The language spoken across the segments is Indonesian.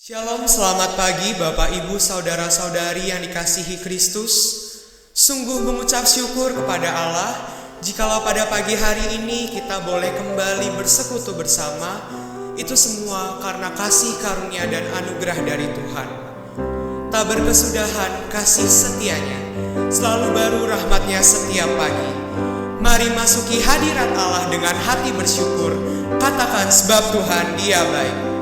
Shalom, selamat pagi Bapak Ibu Saudara-saudari yang dikasihi Kristus. Sungguh mengucap syukur kepada Allah jikalau pada pagi hari ini kita boleh kembali bersekutu bersama. Itu semua karena kasih karunia dan anugerah dari Tuhan. Tak berkesudahan kasih setianya, selalu baru rahmatnya setiap pagi. Mari masuki hadirat Allah dengan hati bersyukur. Katakan sebab Tuhan Dia baik.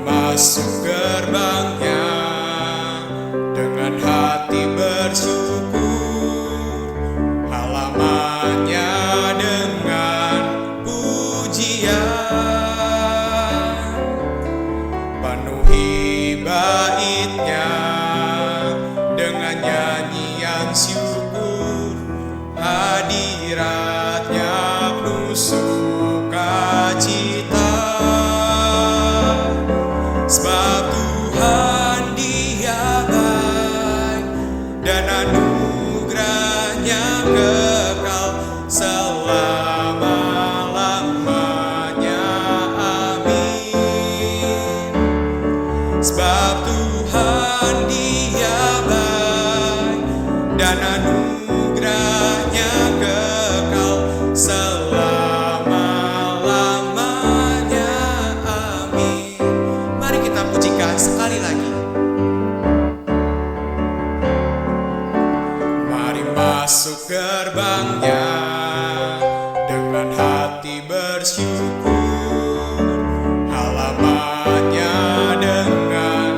Masuk gerbangnya dengan hati bersyukur, halamannya dengan pujian, penuhi baitnya dengan nyanyian syukur, hadiratnya penuh sukacita. Sebab Tuhan Dia baik dan anugerahnya kekal selama-lamanya. Amin. Sebab Tuhan Dia baik dan anugerahnya kekal selama-lamanya. Amin. Mari kita pujikan sekali lagi. Mari masuk gerbangnya dengan hati bersyukur, halamannya dengan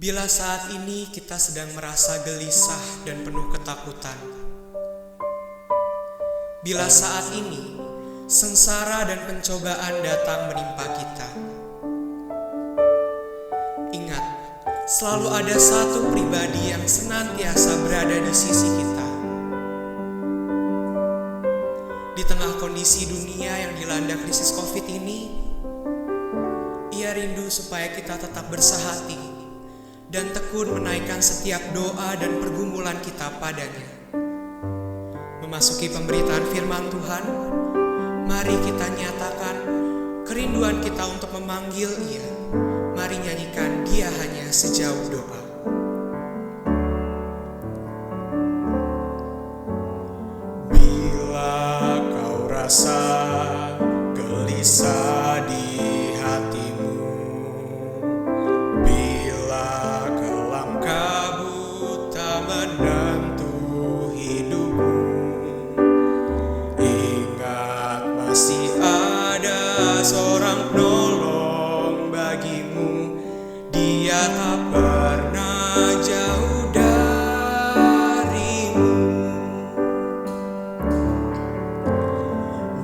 Bila saat ini kita sedang merasa gelisah dan penuh ketakutan, bila saat ini sengsara dan pencobaan datang menimpa kita, ingat, selalu ada satu pribadi yang senantiasa berada di sisi kita. Di tengah kondisi dunia yang dilanda krisis COVID ini, Ia rindu supaya kita tetap bersahati dan tekun menaikkan setiap doa dan pergumulan kita padanya. Memasuki pemberitaan firman Tuhan, mari kita nyatakan kerinduan kita untuk memanggil Ia. Mari nyanyikan Dia hanya sejauh doa. Bila kau rasa gelisah di hatimu, bila kelam kabut tak menentu hidupmu, ingat masih ada seorang penolong bagimu. Dia tak pernah jauh darimu.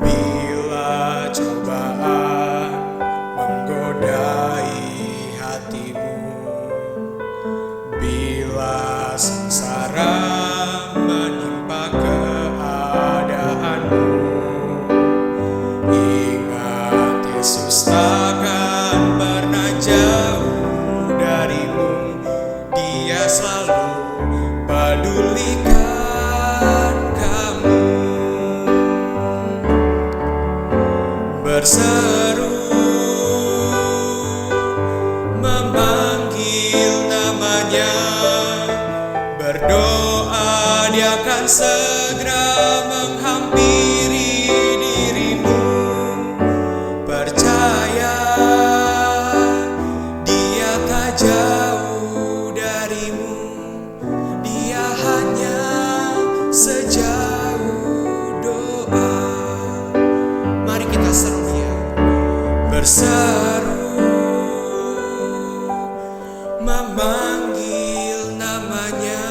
Bila cobaan menggodai hatimu, bila sengsara menimpa keadaanmu, ingat Yesus takkan pernah jauh darimu. Dia selalu pedulikan kamu. Berseru, memanggil namanya, berdoa, Dia akan segera menghampiri dirimu. Percaya, Dia tak jauh darimu. Dia hanya sejauh doa. Mari kita seru Dia. Berseru, memanggil namanya,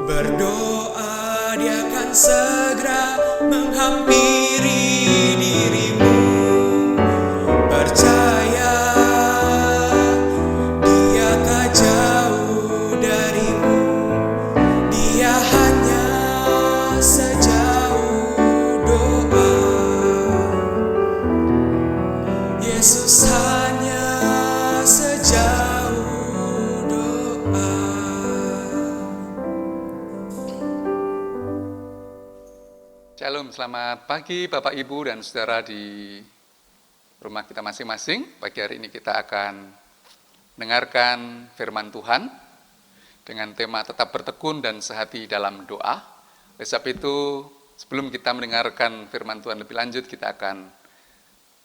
berdoa, Dia akan segera menghampiri dirimu. Percaya, Dia tak jauh darimu. Dia hanya sejauh doa. Yesus hanya sejauh doa. Shalom, selamat pagi Bapak Ibu dan Saudara di rumah kita masing-masing. Pagi hari ini kita akan mendengarkan firman Tuhan dengan tema tetap bertekun dan sehati dalam doa. Oleh sebab itu, sebelum kita mendengarkan firman Tuhan lebih lanjut, kita akan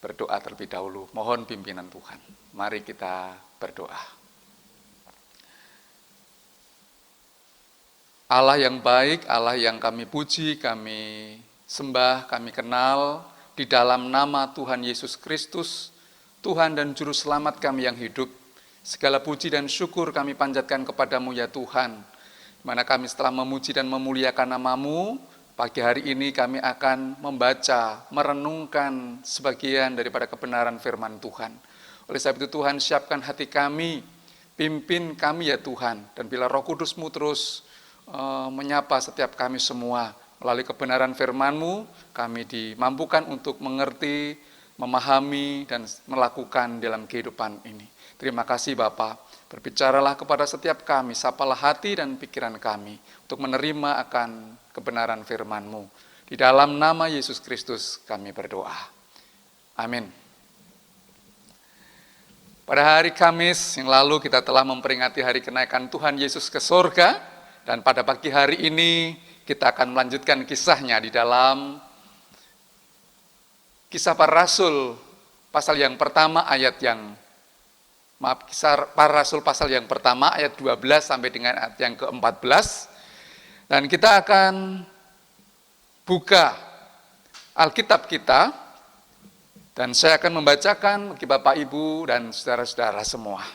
berdoa terlebih dahulu. Mohon pimpinan Tuhan. Mari kita berdoa. Allah yang baik, Allah yang kami puji, kami sembah, kami kenal, di dalam nama Tuhan Yesus Kristus, Tuhan dan Juru Selamat kami yang hidup, segala puji dan syukur kami panjatkan kepadamu ya Tuhan, di mana kami setelah memuji dan memuliakan nama-Mu, pagi hari ini kami akan membaca, merenungkan sebagian daripada kebenaran firman Tuhan. Oleh sebab itu Tuhan, siapkan hati kami, pimpin kami ya Tuhan, dan bila Roh Kudus-Mu terus menyapa setiap kami semua, melalui kebenaran firman-Mu, kami dimampukan untuk mengerti, memahami, dan melakukan dalam kehidupan ini. Terima kasih Bapa. Berbicaralah kepada setiap kami, sapalah hati dan pikiran kami untuk menerima akan kebenaran firman-Mu. Di dalam nama Yesus Kristus kami berdoa. Amin. Pada hari Kamis yang lalu kita telah memperingati hari kenaikan Tuhan Yesus ke sorga, dan pada pagi hari ini kita akan melanjutkan kisahnya di dalam Kisah Para Rasul pasal yang pertama Kisah Para Rasul pasal yang pertama ayat 12 sampai dengan ayat yang ke-14. Dan kita akan buka Alkitab kita, dan saya akan membacakan bagi Bapak Ibu dan saudara-saudara semua.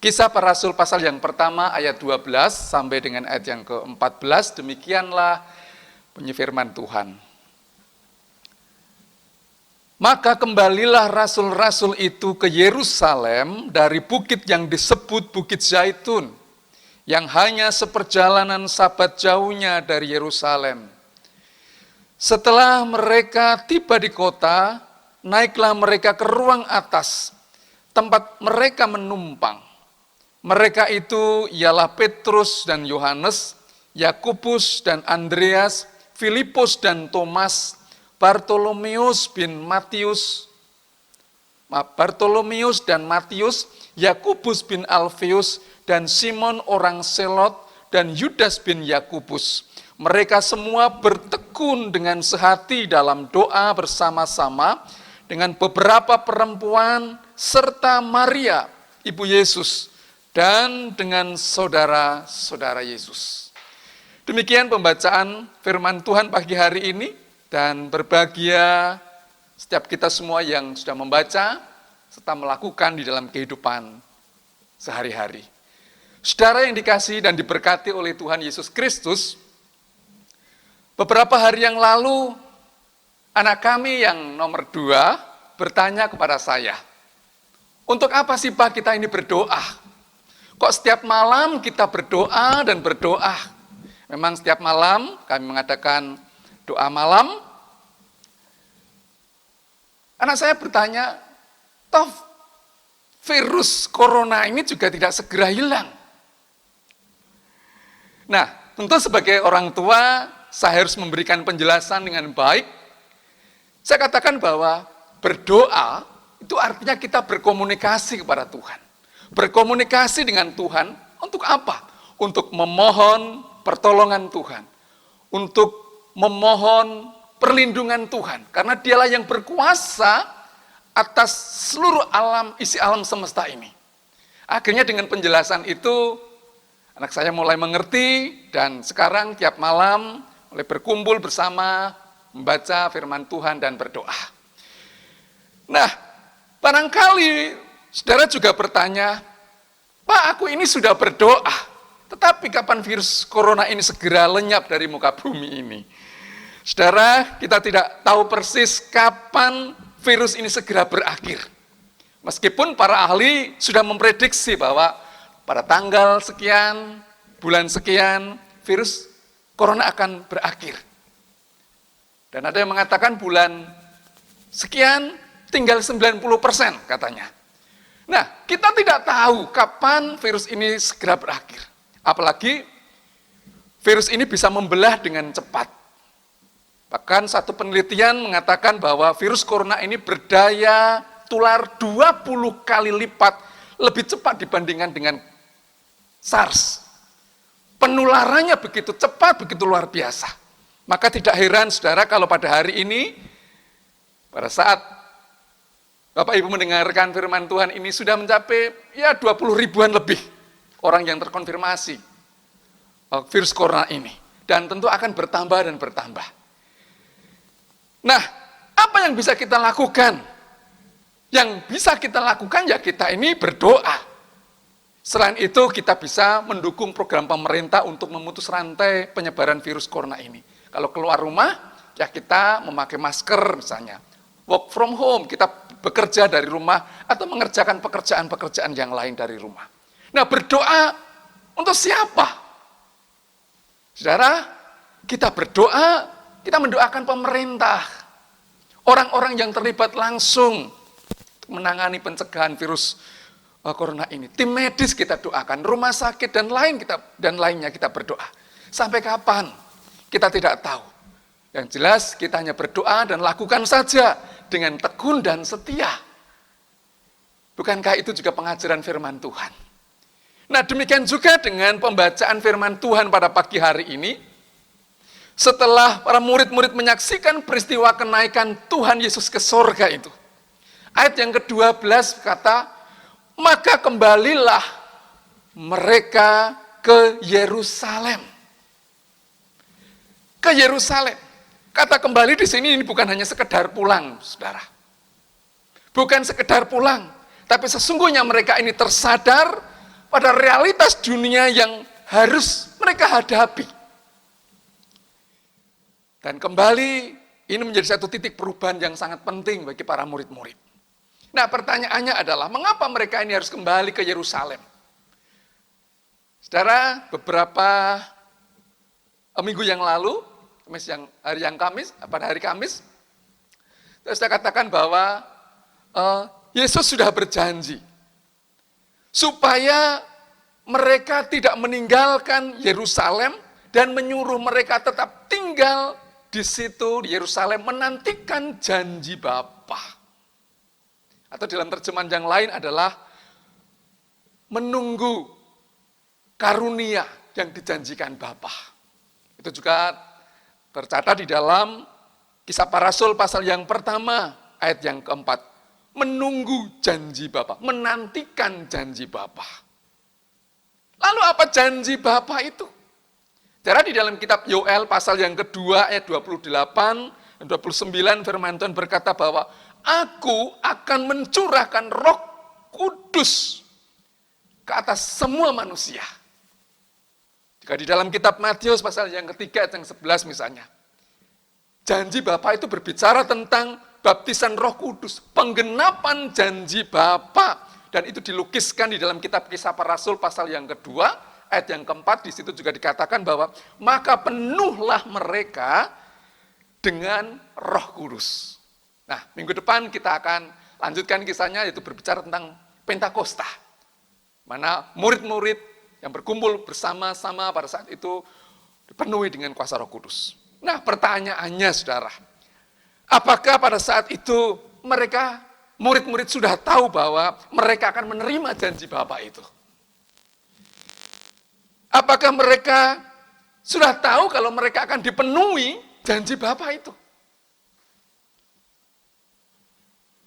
Kisah Para Rasul pasal yang pertama ayat 12 sampai dengan ayat yang ke-14, demikianlah bunyi firman Tuhan. Maka kembalilah rasul-rasul itu ke Yerusalem dari bukit yang disebut Bukit Zaitun, yang hanya seperjalanan sabat jauhnya dari Yerusalem. Setelah mereka tiba di kota, naiklah mereka ke ruang atas, tempat mereka menumpang. Mereka itu ialah Petrus dan Yohanes, Yakobus dan Andreas, Filipus dan Thomas, Bartolomeus dan Matius, Yakobus bin Alfeus, dan Simon orang Selot, dan Yudas bin Yakobus. Mereka semua bertekun dengan sehati dalam doa bersama-sama dengan beberapa perempuan serta Maria, ibu Yesus, dan dengan saudara-saudara Yesus. Demikian pembacaan firman Tuhan pagi hari ini, dan berbahagia setiap kita semua yang sudah membaca serta melakukan di dalam kehidupan sehari-hari. Saudara yang dikasihi dan diberkati oleh Tuhan Yesus Kristus, beberapa hari yang lalu anak kami yang nomor 2 bertanya kepada saya, untuk apa sih Pak kita ini berdoa? Kok setiap malam kita berdoa dan berdoa? Memang setiap malam kami mengadakan doa malam. Anak saya bertanya, toh virus corona ini juga tidak segera hilang. Nah, tentu sebagai orang tua, saya harus memberikan penjelasan dengan baik. Saya katakan bahwa berdoa itu artinya kita berkomunikasi kepada Tuhan. Berkomunikasi dengan Tuhan untuk apa? Untuk memohon pertolongan Tuhan. Untuk memohon perlindungan Tuhan. Karena dialah yang berkuasa atas seluruh alam, isi alam semesta ini. Akhirnya dengan penjelasan itu, anak saya mulai mengerti, dan sekarang tiap malam mulai berkumpul bersama, membaca firman Tuhan dan berdoa. Nah, barangkali saudara juga bertanya, Pak, aku ini sudah berdoa, tetapi kapan virus corona ini segera lenyap dari muka bumi ini? Saudara, kita tidak tahu persis kapan virus ini segera berakhir. Meskipun para ahli sudah memprediksi bahwa pada tanggal sekian, bulan sekian, virus corona akan berakhir. Dan ada yang mengatakan bulan sekian, tinggal 90% katanya. Nah, kita tidak tahu kapan virus ini segera berakhir. Apalagi virus ini bisa membelah dengan cepat. Bahkan satu penelitian mengatakan bahwa virus corona ini berdaya tular 20 kali lipat lebih cepat dibandingkan dengan SARS. Penularannya begitu cepat, begitu luar biasa. Maka tidak heran saudara kalau pada hari ini, pada saat Bapak Ibu mendengarkan firman Tuhan ini sudah mencapai 20 ribuan lebih orang yang terkonfirmasi virus corona ini. Dan tentu akan bertambah dan bertambah. Nah, apa yang bisa kita lakukan? Yang bisa kita lakukan ya kita ini berdoa. Selain itu kita bisa mendukung program pemerintah untuk memutus rantai penyebaran virus corona ini. Kalau keluar rumah, ya kita memakai masker misalnya. Work from home, kita bekerja dari rumah atau mengerjakan pekerjaan-pekerjaan yang lain dari rumah. Nah, berdoa untuk siapa? Saudara, kita berdoa, kita mendoakan pemerintah. Orang-orang yang terlibat langsung menangani pencegahan virus corona ini. Tim medis kita doakan, rumah sakit dan lainnya kita berdoa. Sampai kapan? Kita tidak tahu. Yang jelas kita hanya berdoa dan lakukan saja dengan tekun dan setia. Bukankah itu juga pengajaran firman Tuhan? Nah, demikian juga dengan pembacaan firman Tuhan pada pagi hari ini. Setelah para murid-murid menyaksikan peristiwa kenaikan Tuhan Yesus ke sorga itu. Ayat yang ke-12 kata, maka kembalilah mereka ke Yerusalem. Ke Yerusalem. Kata kembali di sini ini bukan hanya sekedar pulang, saudara. Bukan sekedar pulang, tapi sesungguhnya mereka ini tersadar pada realitas dunia yang harus mereka hadapi. Dan kembali, ini menjadi satu titik perubahan yang sangat penting bagi para murid-murid. Nah, pertanyaannya adalah, mengapa mereka ini harus kembali ke Yerusalem? Saudara, beberapa minggu yang lalu, pada hari Kamis, saya katakan bahwa Yesus sudah berjanji supaya mereka tidak meninggalkan Yerusalem dan menyuruh mereka tetap tinggal di situ, di Yerusalem, menantikan janji Bapa. Atau dalam terjemahan yang lain adalah menunggu karunia yang dijanjikan Bapa. Itu juga tercatat di dalam Kisah Para Rasul pasal yang pertama, ayat yang keempat. Menunggu janji Bapa, menantikan janji Bapa. Lalu apa janji Bapa itu? Karena di dalam kitab Yoel pasal yang kedua ayat 28 dan 29 firman Tuhan berkata bahwa Aku akan mencurahkan Roh Kudus ke atas semua manusia. Jika di dalam kitab Matius pasal yang ketiga ayat yang 11 misalnya. Janji Bapa itu berbicara tentang baptisan Roh Kudus, penggenapan janji Bapa, dan itu dilukiskan di dalam kitab Kisah Para Rasul pasal yang kedua. Ayat yang keempat, di situ juga dikatakan bahwa maka penuhlah mereka dengan Roh Kudus. Nah, minggu depan kita akan lanjutkan kisahnya, yaitu berbicara tentang Pentakosta. Mana murid-murid yang berkumpul bersama-sama pada saat itu dipenuhi dengan kuasa Roh Kudus. Nah, pertanyaannya saudara, apakah pada saat itu murid-murid sudah tahu bahwa mereka akan menerima janji Bapa itu? Apakah mereka sudah tahu kalau mereka akan dipenuhi janji Bapa itu?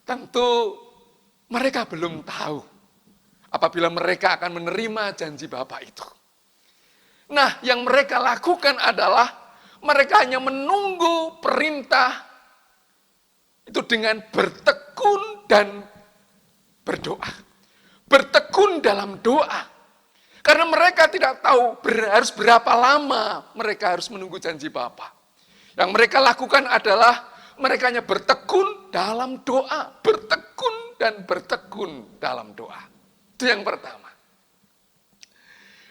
Tentu mereka belum tahu apabila mereka akan menerima janji Bapa itu. Nah, yang mereka lakukan adalah mereka hanya menunggu perintah itu dengan bertekun dan berdoa. Bertekun dalam doa. Karena mereka tidak tahu harus berapa lama mereka harus menunggu janji Bapa. Yang mereka lakukan adalah mereka hanya bertekun dalam doa. Bertekun dan bertekun dalam doa. Itu yang pertama.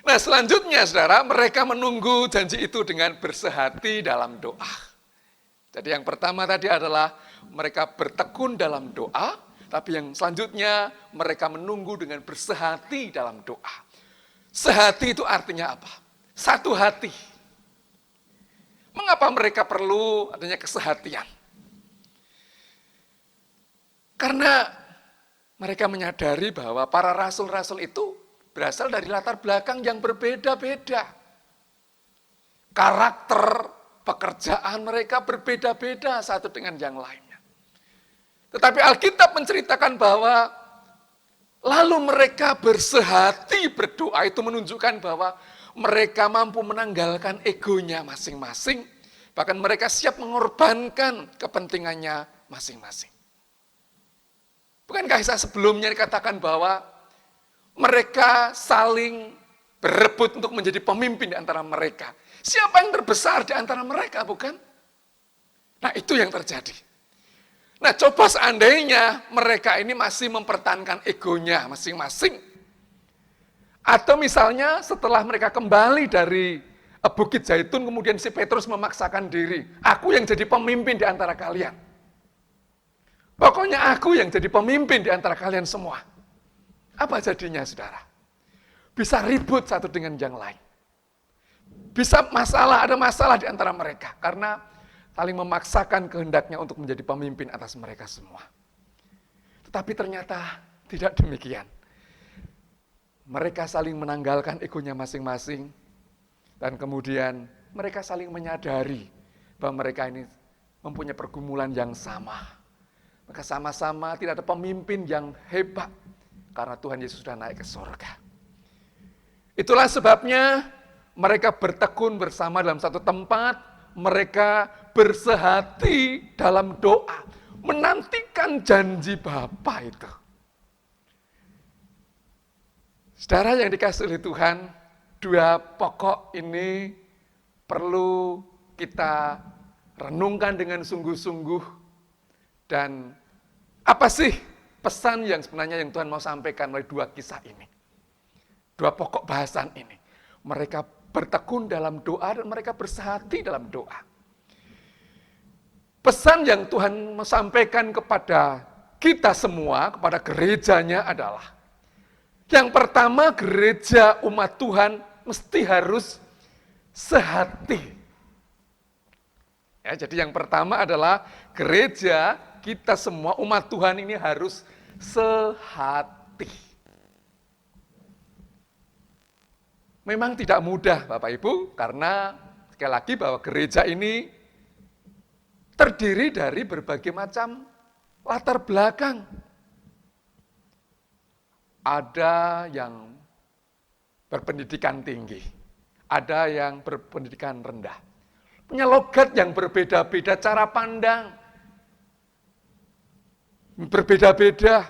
Nah, selanjutnya saudara, mereka menunggu janji itu dengan bersehati dalam doa. Jadi yang pertama tadi adalah mereka bertekun dalam doa, tapi yang selanjutnya mereka menunggu dengan bersehati dalam doa. Sehati itu artinya apa? Satu hati. Mengapa mereka perlu adanya kesehatian? Karena mereka menyadari bahwa para rasul-rasul itu berasal dari latar belakang yang berbeda-beda. Karakter pekerjaan mereka berbeda-beda satu dengan yang lainnya. Tetapi Alkitab menceritakan bahwa lalu mereka bersehati berdoa, itu menunjukkan bahwa mereka mampu menanggalkan egonya masing-masing. Bahkan mereka siap mengorbankan kepentingannya masing-masing. Bukankah kisah sebelumnya dikatakan bahwa mereka saling berebut untuk menjadi pemimpin di antara mereka. Siapa yang terbesar di antara mereka, bukan? Nah, itu yang terjadi. Nah, coba seandainya mereka ini masih mempertahankan egonya masing-masing. Atau misalnya setelah mereka kembali dari Bukit Zaitun, kemudian si Petrus memaksakan diri. Aku yang jadi pemimpin di antara kalian. Pokoknya aku yang jadi pemimpin di antara kalian semua. Apa jadinya, saudara? Bisa ribut satu dengan yang lain. Bisa ada masalah di antara mereka. Karena saling memaksakan kehendaknya untuk menjadi pemimpin atas mereka semua. Tetapi ternyata tidak demikian. Mereka saling menanggalkan egonya masing-masing. Dan kemudian mereka saling menyadari bahwa mereka ini mempunyai pergumulan yang sama. Maka sama-sama tidak ada pemimpin yang hebat. Karena Tuhan Yesus sudah naik ke surga. Itulah sebabnya mereka bertekun bersama dalam satu tempat. Mereka bersehati dalam doa, menantikan janji Bapa itu. Saudara yang dikasihi oleh Tuhan, dua pokok ini perlu kita renungkan dengan sungguh-sungguh. Dan apa sih pesan yang sebenarnya yang Tuhan mau sampaikan melalui dua kisah ini? Dua pokok bahasan ini. Mereka bertekun dalam doa dan mereka bersehati dalam doa. Pesan yang Tuhan sampaikan kepada kita semua, kepada gerejanya adalah, yang pertama, gereja umat Tuhan mesti harus sehati. Ya, jadi yang pertama adalah gereja kita semua umat Tuhan ini harus sehati. Memang tidak mudah Bapak Ibu, karena sekali lagi bahwa gereja ini terdiri dari berbagai macam latar belakang. Ada yang berpendidikan tinggi, ada yang berpendidikan rendah. Punya logat yang berbeda-beda, cara pandang berbeda-beda.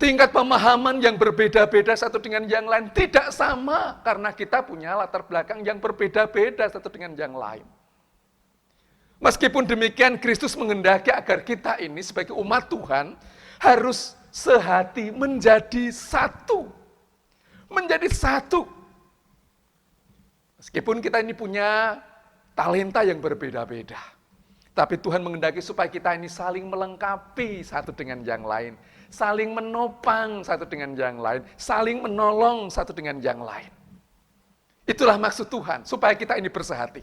Tingkat pemahaman yang berbeda-beda satu dengan yang lain tidak sama, karena kita punya latar belakang yang berbeda-beda satu dengan yang lain. Meskipun demikian, Kristus menghendaki agar kita ini sebagai umat Tuhan harus sehati, menjadi satu. Menjadi satu. Meskipun kita ini punya talenta yang berbeda-beda. Tapi Tuhan menghendaki supaya kita ini saling melengkapi satu dengan yang lain. Saling menopang satu dengan yang lain. Saling menolong satu dengan yang lain. Itulah maksud Tuhan, supaya kita ini bersehati.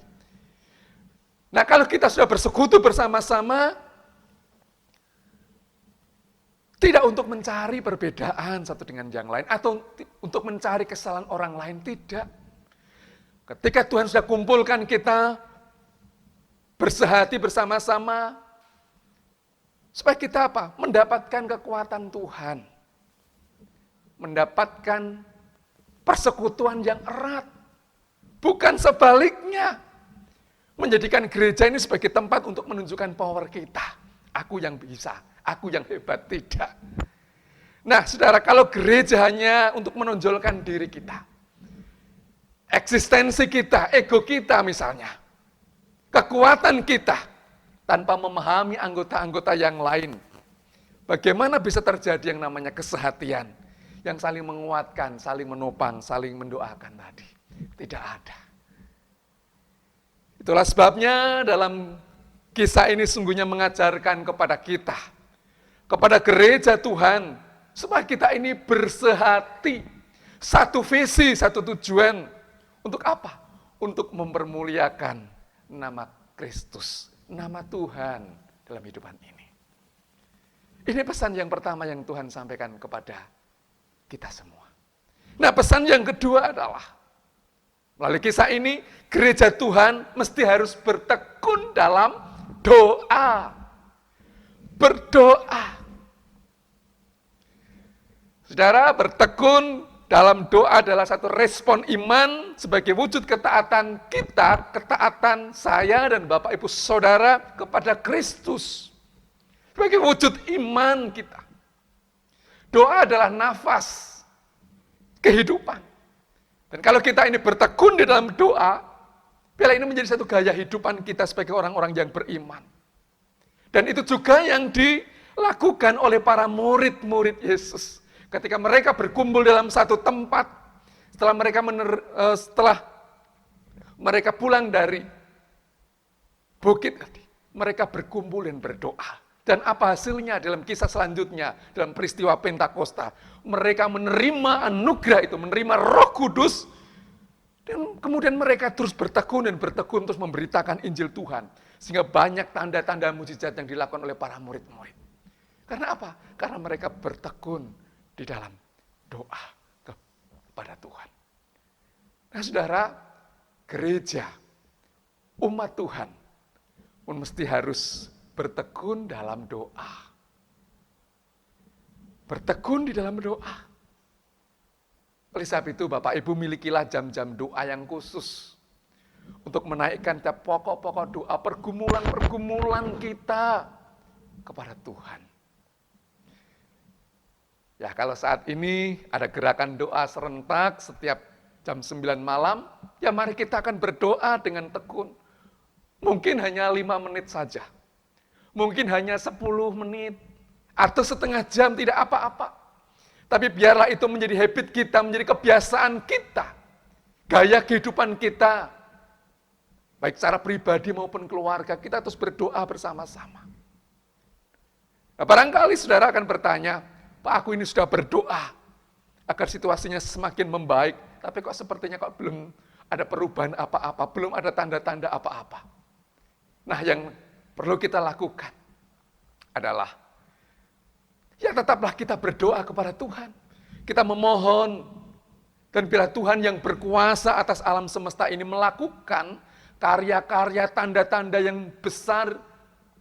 Nah, kalau kita sudah bersekutu bersama-sama, tidak untuk mencari perbedaan satu dengan yang lain, atau untuk mencari kesalahan orang lain, tidak. Ketika Tuhan sudah kumpulkan kita, bersehati bersama-sama, supaya kita apa? Mendapatkan kekuatan Tuhan. Mendapatkan persekutuan yang erat. Bukan sebaliknya. Menjadikan gereja ini sebagai tempat untuk menunjukkan power kita. Aku yang bisa, aku yang hebat, tidak. Nah, saudara, kalau gereja hanya untuk menonjolkan diri kita, eksistensi kita, ego kita misalnya, kekuatan kita, tanpa memahami anggota-anggota yang lain, bagaimana bisa terjadi yang namanya kesehatian, yang saling menguatkan, saling menopang, saling mendoakan tadi? Tidak ada. Itulah sebabnya dalam kisah ini sungguhnya mengajarkan kepada kita, kepada gereja Tuhan, supaya kita ini bersehati, satu visi, satu tujuan. Untuk apa? Untuk mempermuliakan nama Kristus, nama Tuhan dalam hidupan ini. Ini pesan yang pertama yang Tuhan sampaikan kepada kita semua. Nah, pesan yang kedua adalah, melalui kisah ini, gereja Tuhan mesti harus bertekun dalam doa. Berdoa. Saudara, bertekun dalam doa adalah satu respon iman sebagai wujud ketaatan kita, ketaatan saya dan Bapak Ibu Saudara kepada Kristus. Sebagai wujud iman kita. Doa adalah nafas kehidupan. Dan kalau kita ini bertekun di dalam doa, bila ini menjadi satu gaya hidupan kita sebagai orang-orang yang beriman. Dan itu juga yang dilakukan oleh para murid-murid Yesus. Ketika mereka berkumpul dalam satu tempat, setelah mereka pulang dari bukit tadi, mereka berkumpul dan berdoa. Dan apa hasilnya dalam kisah selanjutnya, dalam peristiwa Pentakosta? Mereka menerima anugerah itu, menerima Roh Kudus, dan kemudian mereka terus bertekun dan bertekun terus memberitakan Injil Tuhan. Sehingga banyak tanda-tanda mujizat yang dilakukan oleh para murid-murid. Karena apa? Karena mereka bertekun di dalam doa kepada Tuhan. Nah, saudara, gereja, umat Tuhan pun mesti harus bertekun dalam doa. Bertekun di dalam doa. Oleh sebab itu, Bapak Ibu, milikilah jam-jam doa yang khusus untuk menaikkan tiap pokok-pokok doa, pergumulan-pergumulan kita kepada Tuhan. Ya, kalau saat ini ada gerakan doa serentak setiap jam 9 malam, ya mari kita akan berdoa dengan tekun. Mungkin hanya 5 menit saja. Mungkin hanya 10 menit. Atau setengah jam, tidak apa-apa. Tapi biarlah itu menjadi habit kita, menjadi kebiasaan kita. Gaya kehidupan kita. Baik secara pribadi maupun keluarga, kita terus berdoa bersama-sama. Nah, barangkali saudara akan bertanya, Pak, aku ini sudah berdoa agar situasinya semakin membaik, tapi kok sepertinya kok belum ada perubahan apa-apa, belum ada tanda-tanda apa-apa. Nah, yang perlu kita lakukan adalah, ya tetaplah kita berdoa kepada Tuhan. Kita memohon, dan bila Tuhan yang berkuasa atas alam semesta ini melakukan karya-karya, tanda-tanda yang besar,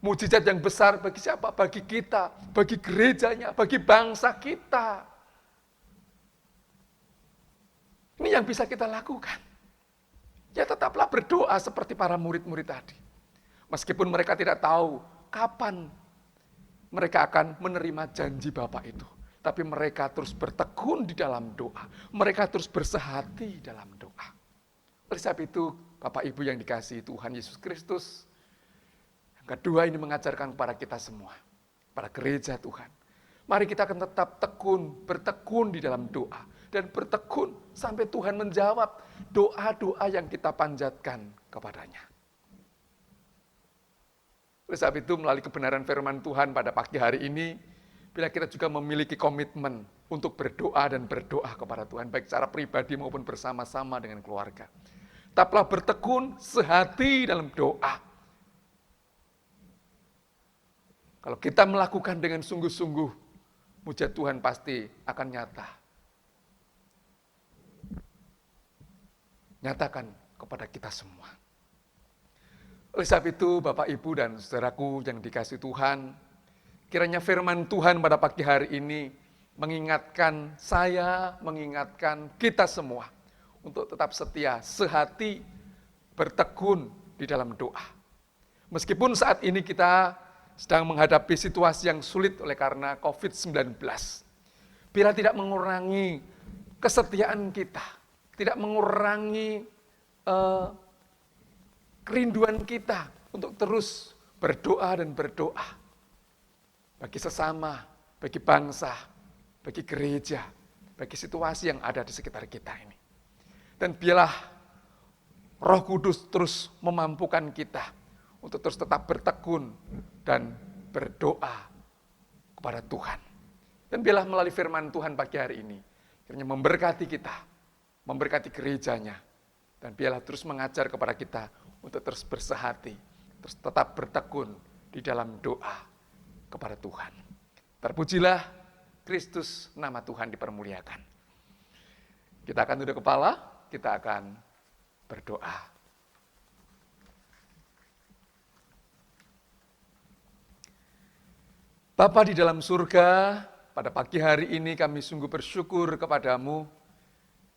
mujizat yang besar bagi siapa? Bagi kita, bagi gerejanya, bagi bangsa kita. Ini yang bisa kita lakukan. Ya tetaplah berdoa seperti para murid-murid tadi. Meskipun mereka tidak tahu kapan mereka akan menerima janji Bapa itu. Tapi mereka terus bertekun di dalam doa. Mereka terus bersehati dalam doa. Oleh sebab itu, Bapak Ibu yang dikasihi Tuhan Yesus Kristus, yang kedua ini mengajarkan kepada kita semua, para gereja Tuhan. Mari kita akan tetap bertekun di dalam doa. Dan bertekun sampai Tuhan menjawab doa-doa yang kita panjatkan kepadanya. Oleh sebab itu melalui kebenaran firman Tuhan pada pagi hari ini, bila kita juga memiliki komitmen untuk berdoa dan berdoa kepada Tuhan, baik secara pribadi maupun bersama-sama dengan keluarga. Tetaplah bertekun sehati dalam doa. Kalau kita melakukan dengan sungguh-sungguh, mujizat Tuhan pasti akan nyata. Nyatakan kepada kita semua. Oleh sebab itu, Bapak, Ibu, dan saudaraku yang dikasihi Tuhan, kiranya firman Tuhan pada pagi hari ini mengingatkan saya, mengingatkan kita semua untuk tetap setia, sehati, bertekun di dalam doa. Meskipun saat ini kita sedang menghadapi situasi yang sulit oleh karena COVID-19. Bila tidak mengurangi kesetiaan kita, tidak mengurangi kerinduan kita untuk terus berdoa dan berdoa. Bagi sesama, bagi bangsa, bagi gereja, bagi situasi yang ada di sekitar kita ini. Dan biarlah Roh Kudus terus memampukan kita untuk terus tetap bertekun dan berdoa kepada Tuhan. Dan biarlah melalui firman Tuhan pagi hari ini, kiranya memberkati kita, memberkati gerejanya, dan biarlah terus mengajar kepada kita untuk terus bersehati, terus tetap bertekun di dalam doa kepada Tuhan. Terpujilah Kristus, nama Tuhan dipermuliakan. Kita akan tunduk kepala, kita akan berdoa. Bapa di dalam surga, pada pagi hari ini kami sungguh bersyukur kepadamu,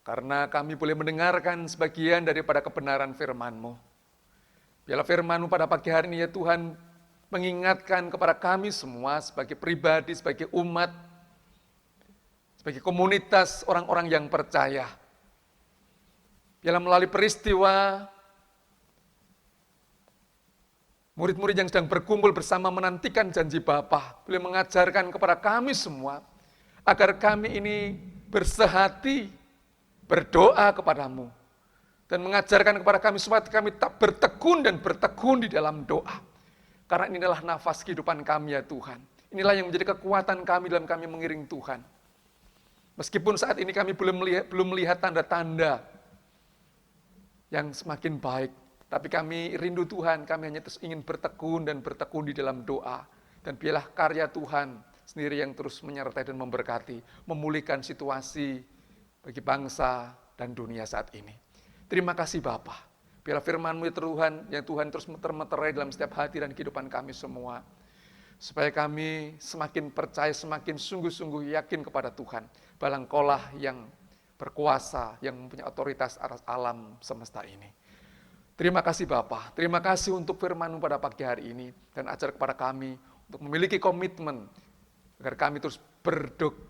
karena kami boleh mendengarkan sebagian daripada kebenaran firman-Mu. Biarlah firman-Mu pada pagi hari ini ya Tuhan, mengingatkan kepada kami semua sebagai pribadi, sebagai umat, sebagai komunitas orang-orang yang percaya. Biarlah melalui peristiwa murid-murid yang sedang berkumpul bersama menantikan janji Bapa, boleh mengajarkan kepada kami semua, agar kami ini bersehati, berdoa kepadamu, dan mengajarkan kepada kami semua, kami tak bertekun dan bertekun di dalam doa. Karena inilah nafas kehidupan kami ya Tuhan. Inilah yang menjadi kekuatan kami dalam kami mengiring Tuhan. Meskipun saat ini kami belum melihat tanda-tanda yang semakin baik, tapi kami rindu Tuhan, kami hanya terus ingin bertekun dan bertekun di dalam doa. Dan biarlah karya Tuhan sendiri yang terus menyertai dan memberkati, memulihkan situasi bagi bangsa dan dunia saat ini. Terima kasih Bapa. Biarlah firman-Mu ya Tuhan, yang Tuhan terus meter-meterai dalam setiap hati dan kehidupan kami semua. Supaya kami semakin percaya, semakin sungguh-sungguh yakin kepada Tuhan. Bahwa Engkau-lah yang berkuasa, yang mempunyai otoritas atas alam semesta ini. Terima kasih Bapa, terima kasih untuk firman-Mu pada pagi hari ini, dan ajar kepada kami untuk memiliki komitmen, agar kami terus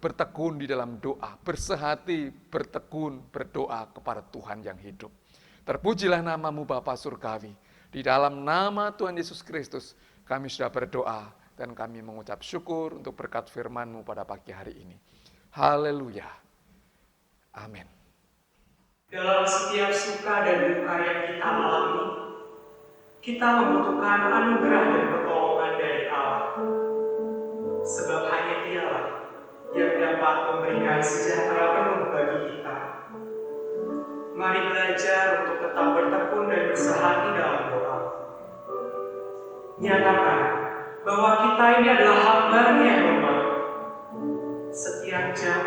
bertekun di dalam doa, bersehati, bertekun, berdoa kepada Tuhan yang hidup. Terpujilah namamu Bapa Surgawi. Di dalam nama Tuhan Yesus Kristus, kami sudah berdoa dan kami mengucap syukur untuk berkat firman-Mu pada pagi hari ini. Haleluya. Amin. Dalam setiap suka dan duka yang kita alami, kita membutuhkan anugerah dan pertolongan dari Allah. Sebab hanya Dialah yang dapat memberikan sejahtera penuh bagi kita. Mari belajar untuk tetap bertekun dan bersehati dalam doa. Nyatakan bahwa kita ini adalah hamba-Nya yang lemah. Setiap jam,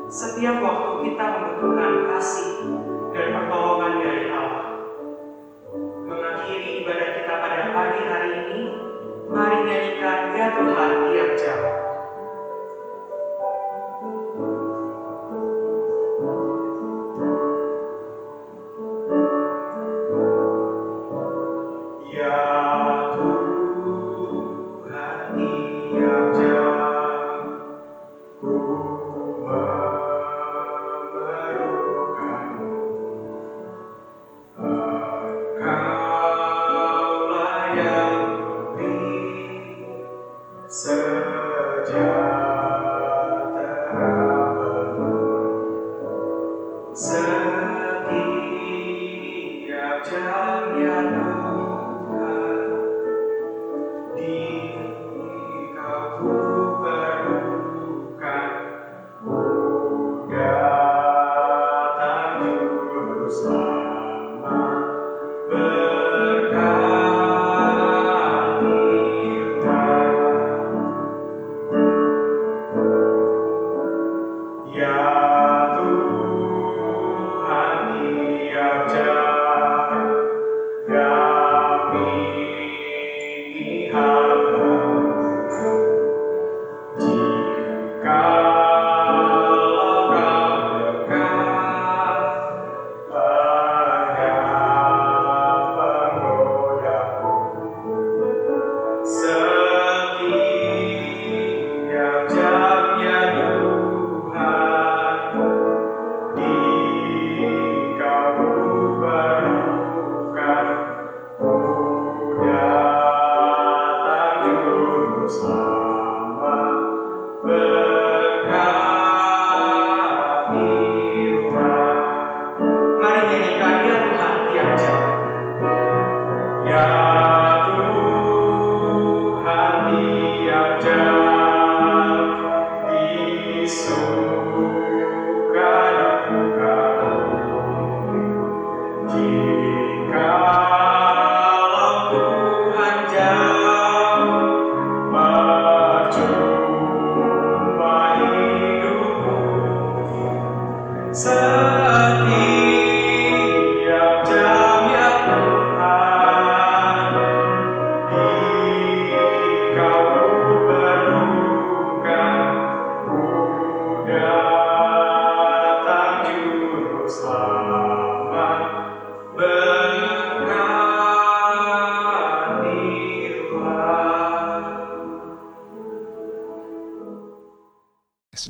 setiap waktu kita membutuhkan kasih dan pertolongan dari Allah. Mengakhiri ibadah kita pada pagi hari ini, mari nyanyikan Ya Tuhan tiap jam.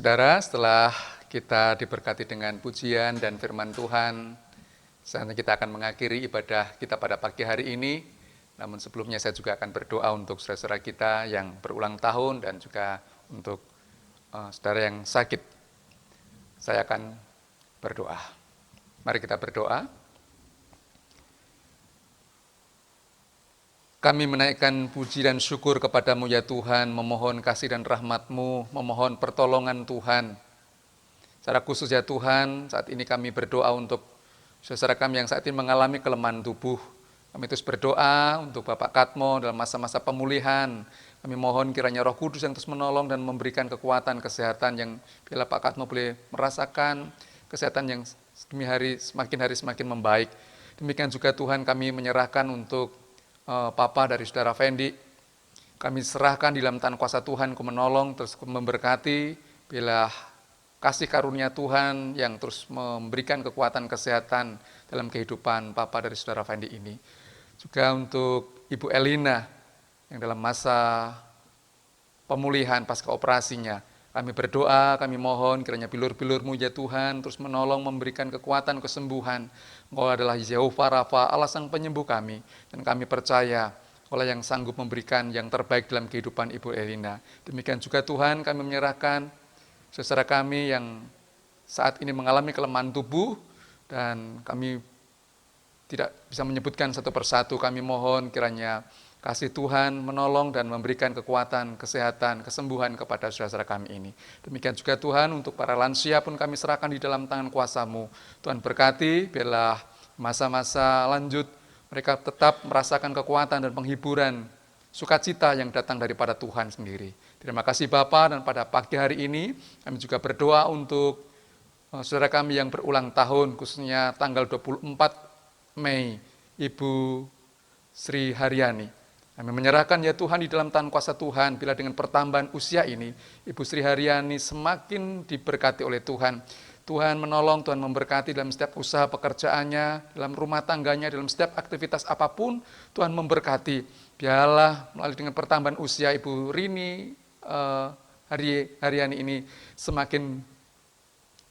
Saudara, setelah kita diberkati dengan pujian dan firman Tuhan, saatnya kita akan mengakhiri ibadah kita pada pagi hari ini. Namun sebelumnya saya juga akan berdoa untuk saudara-saudara kita yang berulang tahun dan juga untuk saudara yang sakit. Saya akan berdoa. Mari kita berdoa. Kami menaikkan puji dan syukur kepadamu ya Tuhan, memohon kasih dan rahmat-Mu, memohon pertolongan Tuhan. Secara khusus ya Tuhan, saat ini kami berdoa untuk saudara kami yang saat ini mengalami kelemahan tubuh. Kami terus berdoa untuk Bapak Katmo dalam masa-masa pemulihan. Kami mohon kiranya Roh Kudus yang terus menolong dan memberikan kekuatan, kesehatan yang bila Pak Katmo boleh merasakan kesehatan yang semakin hari semakin membaik. Demikian juga Tuhan kami menyerahkan untuk Papa dari Saudara Fendi, kami serahkan di dalam tangan kuasa Tuhan, Kau menolong, terus memberkati, bila kasih karunia Tuhan yang terus memberikan kekuatan kesehatan dalam kehidupan Papa dari Saudara Fendi ini. Juga untuk Ibu Elina, yang dalam masa pemulihan pasca operasinya, Kami berdoa, kami mohon kiranya bilur-bilur-Mu ya Tuhan, terus menolong, memberikan kekuatan, kesembuhan. Engkau adalah Yehova Rafa, Allah Sang Penyembuh kami. Dan kami percaya, Engkau yang sanggup memberikan yang terbaik dalam kehidupan Ibu Elina. Demikian juga Tuhan, kami menyerahkan saudara kami yang saat ini mengalami kelemahan tubuh, dan kami tidak bisa menyebutkan satu persatu. Kami mohon kiranya kasih Tuhan menolong dan memberikan kekuatan, kesehatan, kesembuhan kepada saudara-saudara kami ini. Demikian juga Tuhan, untuk para lansia pun kami serahkan di dalam tangan kuasa-Mu. Tuhan berkati, biarlah masa-masa lanjut mereka tetap merasakan kekuatan dan penghiburan, sukacita yang datang daripada Tuhan sendiri. Terima kasih Bapa, dan pada pagi hari ini kami juga berdoa untuk saudara kami yang berulang tahun, khususnya tanggal 24 Mei, Ibu Sri Haryani. Kami menyerahkan ya Tuhan di dalam tangan kuasa Tuhan, bila dengan pertambahan usia ini, Ibu Sri Haryani semakin diberkati oleh Tuhan. Tuhan menolong, Tuhan memberkati dalam setiap usaha pekerjaannya, dalam rumah tangganya, dalam setiap aktivitas apapun, Tuhan memberkati. Biarlah melalui dengan pertambahan usia Ibu Rini Haryani ini semakin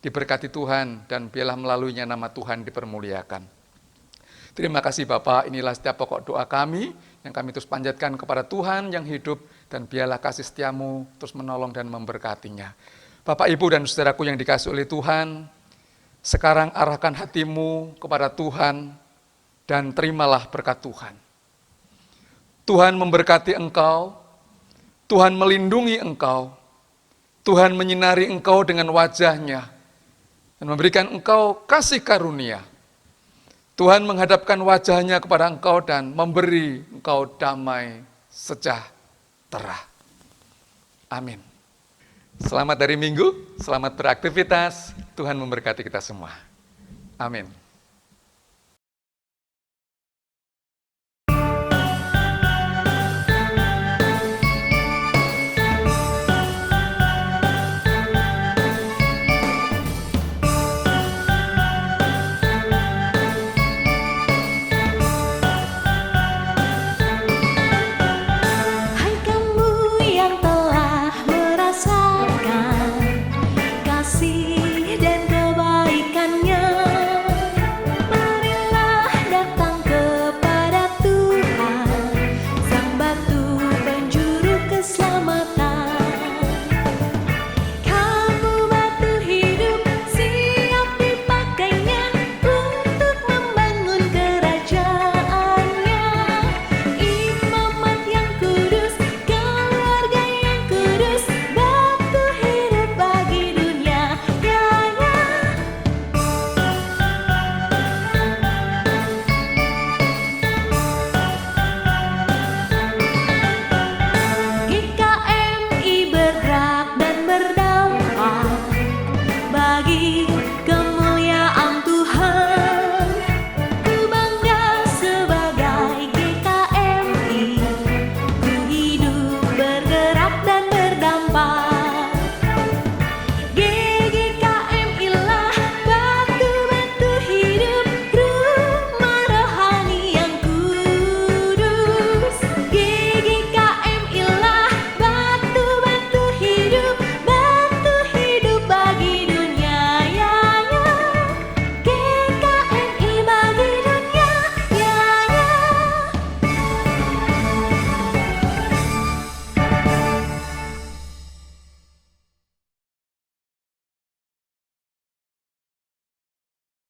diberkati Tuhan, dan biarlah melaluinya nama Tuhan dipermuliakan. Terima kasih Bapak, inilah setiap pokok doa kami yang kami terus panjatkan kepada Tuhan yang hidup, dan biarlah kasih setia-Mu terus menolong dan memberkatinya. Bapak, Ibu, dan saudaraku yang dikasihi oleh Tuhan, sekarang arahkan hatimu kepada Tuhan dan terimalah berkat Tuhan. Tuhan memberkati engkau, Tuhan melindungi engkau, Tuhan menyinari engkau dengan wajah-Nya dan memberikan engkau kasih karunia. Tuhan menghadapkan wajah-Nya kepada engkau dan memberi engkau damai sejahtera. Amin. Selamat hari Minggu, selamat beraktivitas. Tuhan memberkati kita semua. Amin.